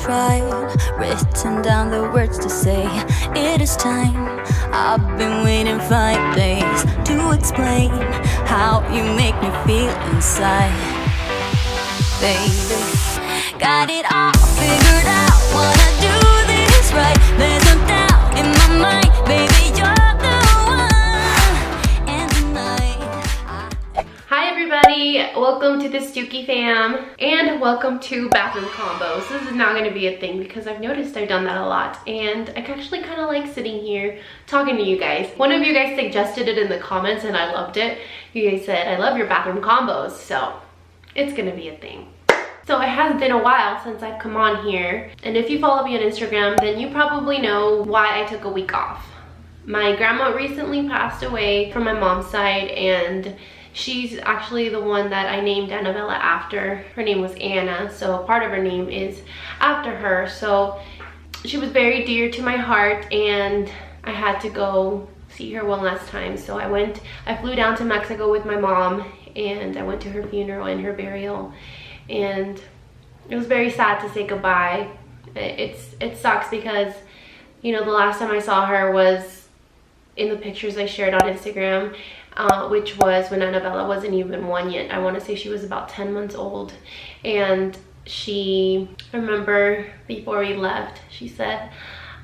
tried, written down the words to say. It is time. I've been waiting 5 days to explain how you make me feel inside. Baby, got it all figured out. Wanna do this right. There's no doubt in my mind. Baby, you're the one. And tonight Hi everybody, welcome to the Stookie fam, and welcome to bathroom combos. This is not going to be a thing because I've noticed I've done that a lot, and I actually kind of like sitting here talking to you guys. One of you guys suggested it in the comments and I loved it. You guys said, I love your bathroom combos, so it's going to be a thing. So it has been a while since I've come on here, and if you follow me on Instagram, then you probably know why I took a week off. My grandma recently passed away from my mom's side, and she's actually the one that I named Annabella after. Her name was Anna, so part of her name is after her. So she was very dear to my heart, and I had to go see her one last time. So I flew down to Mexico with my mom, and I went to her funeral and her burial, and it was very sad to say goodbye. It sucks because, you know, the last time I saw her was in the pictures I shared on Instagram, which was when Annabella wasn't even 1 yet. I want to say she was about 10 months old. And I remember before we left, she said,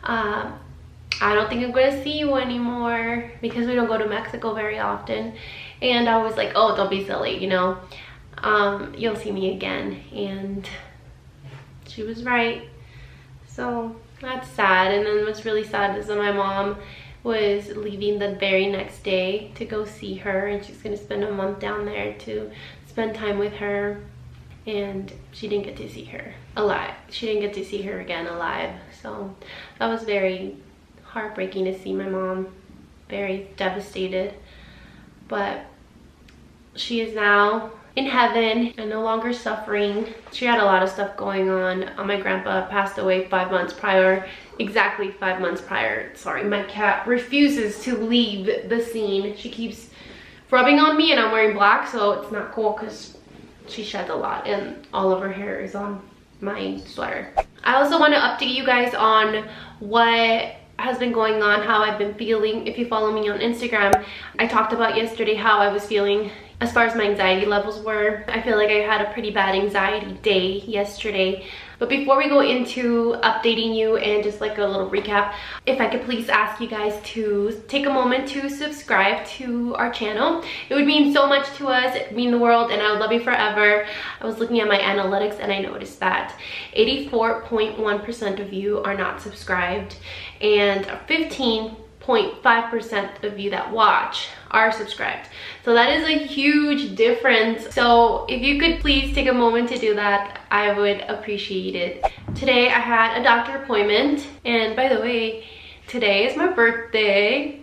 I don't think I'm going to see you anymore, because we don't go to Mexico very often. And I was like, oh, don't be silly, you know, you'll see me again. And she was right. So that's sad. And then what's really sad is that my mom was leaving the very next day to go see her, and she's gonna spend a month down there to spend time with her, and she didn't get to see her alive. She didn't get to see her again alive. So that was very heartbreaking to see my mom, very devastated. But she is now in heaven and no longer suffering. She had a lot of stuff going on. My grandpa passed away 5 months prior, exactly 5 months prior. Sorry, my cat refuses to leave the scene. She keeps rubbing on me, and I'm wearing black, so it's not cool because she sheds a lot and all of her hair is on my sweater. I also want to update you guys on what has been going on, how I've been feeling. If you follow me on Instagram, I talked about yesterday how I was feeling as far as my anxiety levels were. I feel like I had a pretty bad anxiety day yesterday. But before we go into updating you and just like a little recap, if I could please ask you guys to take a moment to subscribe to our channel. It would mean so much to us. It would mean the world, and I would love you forever. I was looking at my analytics and I noticed that 84.1% of you are not subscribed, and 15.5% of you that watch are subscribed. So that is a huge difference. So if you could please take a moment to do that, I would appreciate it. Today I had a doctor appointment, and by the way, today is my birthday,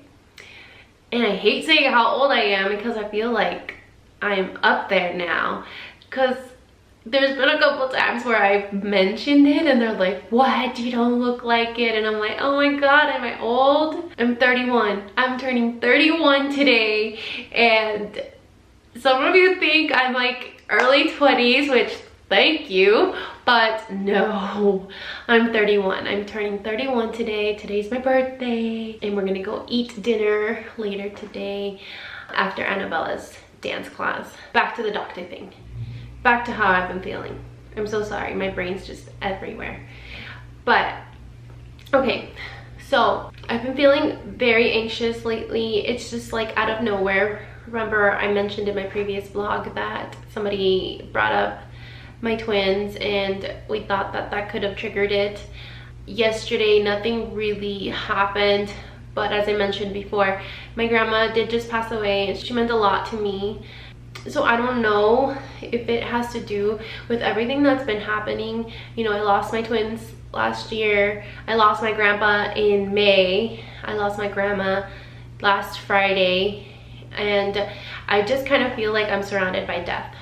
and I hate saying how old I am because I feel like I'm up there now, because there's been a couple times where I've mentioned it and they're like, what, you don't look like it, and I'm like, oh my god, am I old? I'm 31. I'm turning 31 today, and some of you think I'm like early 20s, which thank you, but no, I'm 31. I'm turning 31 today. Today's my birthday, and we're gonna go eat dinner later today after Annabella's dance class. Back to the doctor thing. Back to how I've been feeling. I'm so sorry, my brain's just everywhere. But okay, so I've been feeling very anxious lately. It's just like out of nowhere. Remember, I mentioned in my previous vlog that somebody brought up my twins, and we thought that that could have triggered it. Yesterday, nothing really happened, but as I mentioned before, my grandma did just pass away, and she meant a lot to me. So I don't know if it has to do with everything that's been happening. You know, I lost my twins last year. I lost my grandpa in May. I lost my grandma last Friday. And I just kind of feel like I'm surrounded by death.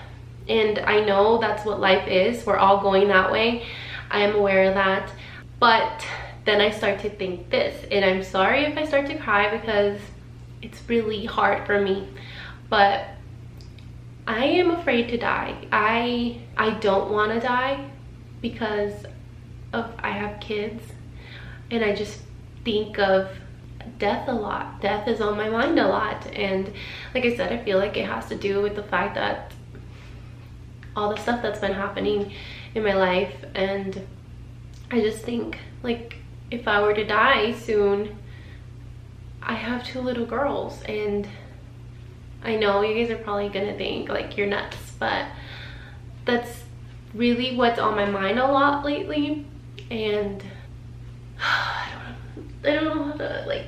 And I know that's what life is. We're all going that way. I am aware of that. But then I start to think this. And I'm sorry if I start to cry because it's really hard for me. But I am afraid to die. I don't want to die because of I have kids, and I just think of death a lot. Death is on my mind a lot, and like I said, I feel like it has to do with the fact that all the stuff that's been happening in my life. And I just think, like, if I were to die soon, I have 2 little girls, and I know you guys are probably gonna think like you're nuts, but that's really what's on my mind a lot lately. And I don't know how to like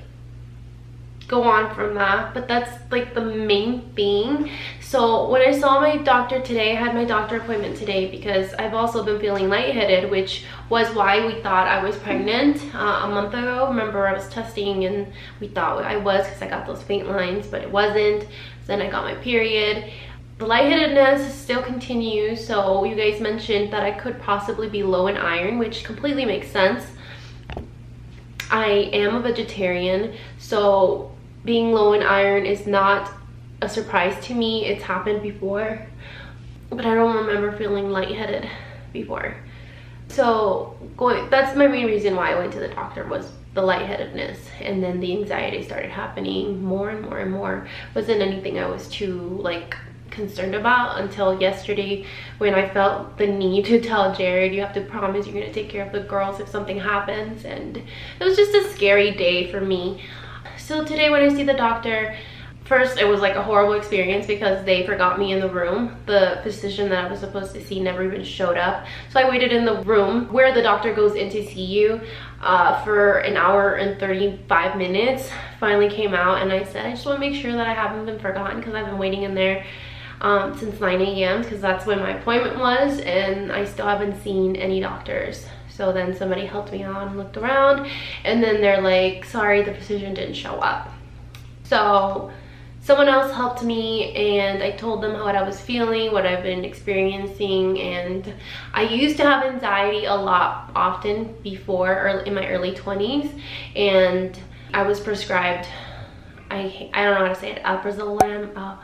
go on from that, but that's like the main thing. So when I saw my doctor today, I had my doctor appointment today because I've also been feeling lightheaded, which was why we thought I was pregnant a month ago. Remember, I was testing and we thought I was, because I got those faint lines, but it wasn't. So then I got my period. The lightheadedness still continues, so you guys mentioned that I could possibly be low in iron, which completely makes sense. I am a vegetarian, so being low in iron is not a surprise to me. It's happened before, but I don't remember feeling lightheaded before. So that's my main reason why I went to the doctor, was the lightheadedness, and then the anxiety started happening more and more and more. Wasn't anything I was too like concerned about until yesterday, when I felt the need to tell Jared, you have to promise you're gonna take care of the girls if something happens. And it was just a scary day for me. So today when I see the doctor, first it was like a horrible experience because they forgot me in the room. The physician that I was supposed to see never even showed up, so I waited in the room where the doctor goes in to see you for an hour and 35 minutes. Finally came out, and I said, I just want to make sure that I haven't been forgotten, because I've been waiting in there since 9 a.m. because that's when my appointment was, and I still haven't seen any doctors. So then somebody helped me out and looked around, and then they're like, sorry, the physician didn't show up. So someone else helped me, and I told them how I was feeling, what I've been experiencing. And I used to have anxiety a lot often before, or in my early 20s, and I was prescribed, I don't know how to say it, alprazolam,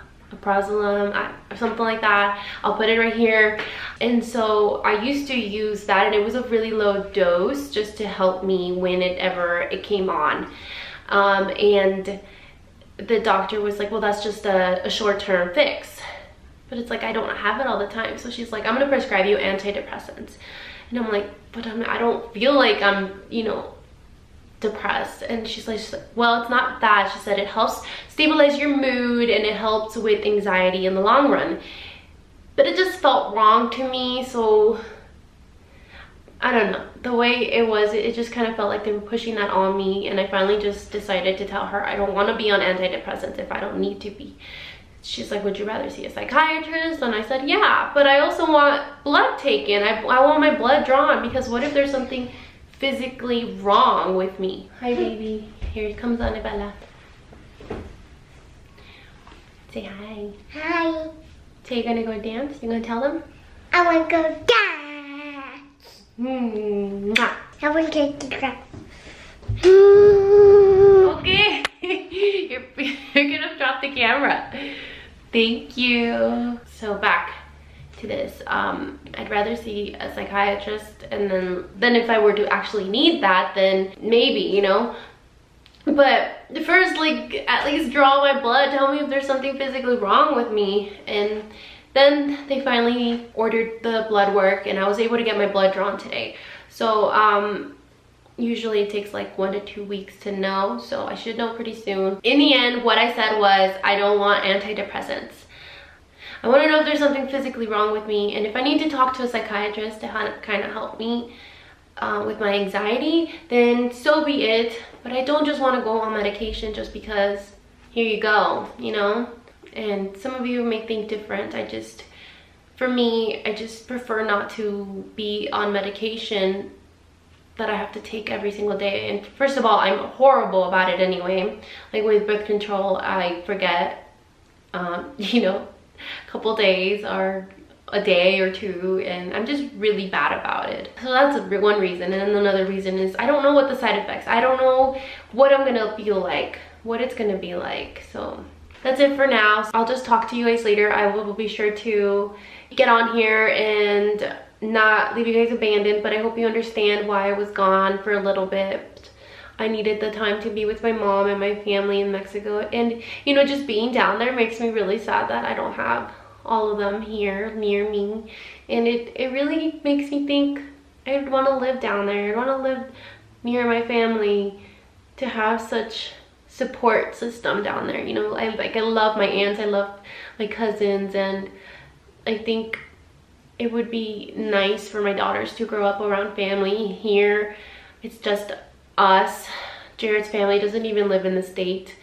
or something like that. I'll put it right here. And so I used to use that, and it was a really low dose just to help me whenever it came on. And the doctor was like, well, that's just a short-term fix. But it's like, I don't have it all the time. So she's like, I'm gonna prescribe you antidepressants. And I'm like, but I don't feel like I'm, you know, depressed. And she's like, well, it's not that. She said it helps stabilize your mood, and it helps with anxiety in the long run. But it just felt wrong to me. So I don't know, the way it was, it just kind of felt like they were pushing that on me. And I finally just decided to tell her I don't want to be on antidepressants if I don't need to be. She's like, would you rather see a psychiatrist? And I said, yeah, but I also want blood taken. I want my blood drawn, because what if there's something physically wrong with me? Hi, baby. Here comes Annabella. Say hi. Hi. So you're gonna go dance? You're gonna tell them? I want to go dance. Mwah. I want to take the crap. Okay. you're gonna drop the camera. Thank you. So back to this. I'd rather see a psychiatrist, and then if I were to actually need that, then maybe, you know. But first, like, at least draw my blood, tell me if there's something physically wrong with me. And then they finally ordered the blood work, and I was able to get my blood drawn today. So usually it takes like 1 to 2 weeks to know, so I should know pretty soon. In the end, what I said was, I don't want antidepressants. I want to know if there's something physically wrong with me, and if I need to talk to a psychiatrist to kind of help me with my anxiety, then so be it. But I don't just want to go on medication just because here you go, you know. And some of you may think different. For me, I just prefer not to be on medication that I have to take every single day. And first of all, I'm horrible about it anyway. Like with birth control, I forget, you know, a couple days or a day or two, and I'm just really bad about it. So that's one reason. And then another reason is I don't know what the side effects, I don't know what I'm gonna feel like, what it's gonna be like. So that's it for now. I'll just talk to you guys later. I will be sure to get on here and not leave you guys abandoned, but I hope you understand why I was gone for a little bit. I needed the time to be with my mom and my family in Mexico, and you know, just being down there makes me really sad that I don't have all of them here near me, and it really makes me think I'd want to live down there. I'd want to live near my family, to have such support system down there. You know, I love my aunts, I love my cousins, and I think it would be nice for my daughters to grow up around family. Here it's just us. Jared's family doesn't even live in the state.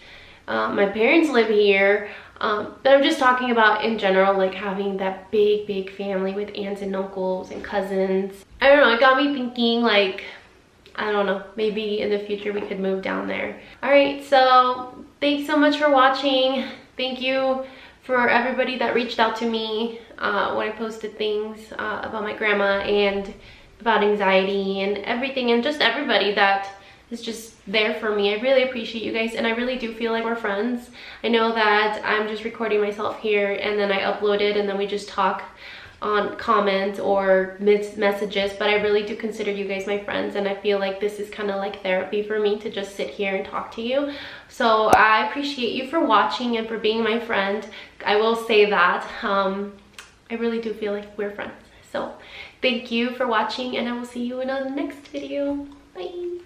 My parents live here, but I'm just talking about in general, like having that big family with aunts and uncles and cousins. I don't know, it got me thinking, like, I don't know, maybe in the future we could move down there. All right, so thanks so much for watching. Thank you for everybody that reached out to me when I posted things about my grandma and about anxiety and everything, and just everybody that is just there for me. I really appreciate you guys, and I really do feel like we're friends. I know that I'm just recording myself here and then I upload it and then we just talk on comments or messages, but I really do consider you guys my friends, and I feel like this is kind of like therapy for me to just sit here and talk to you. So I appreciate you for watching and for being my friend. I will say that I really do feel like we're friends. So thank you for watching, and I will see you in the next video. Bye.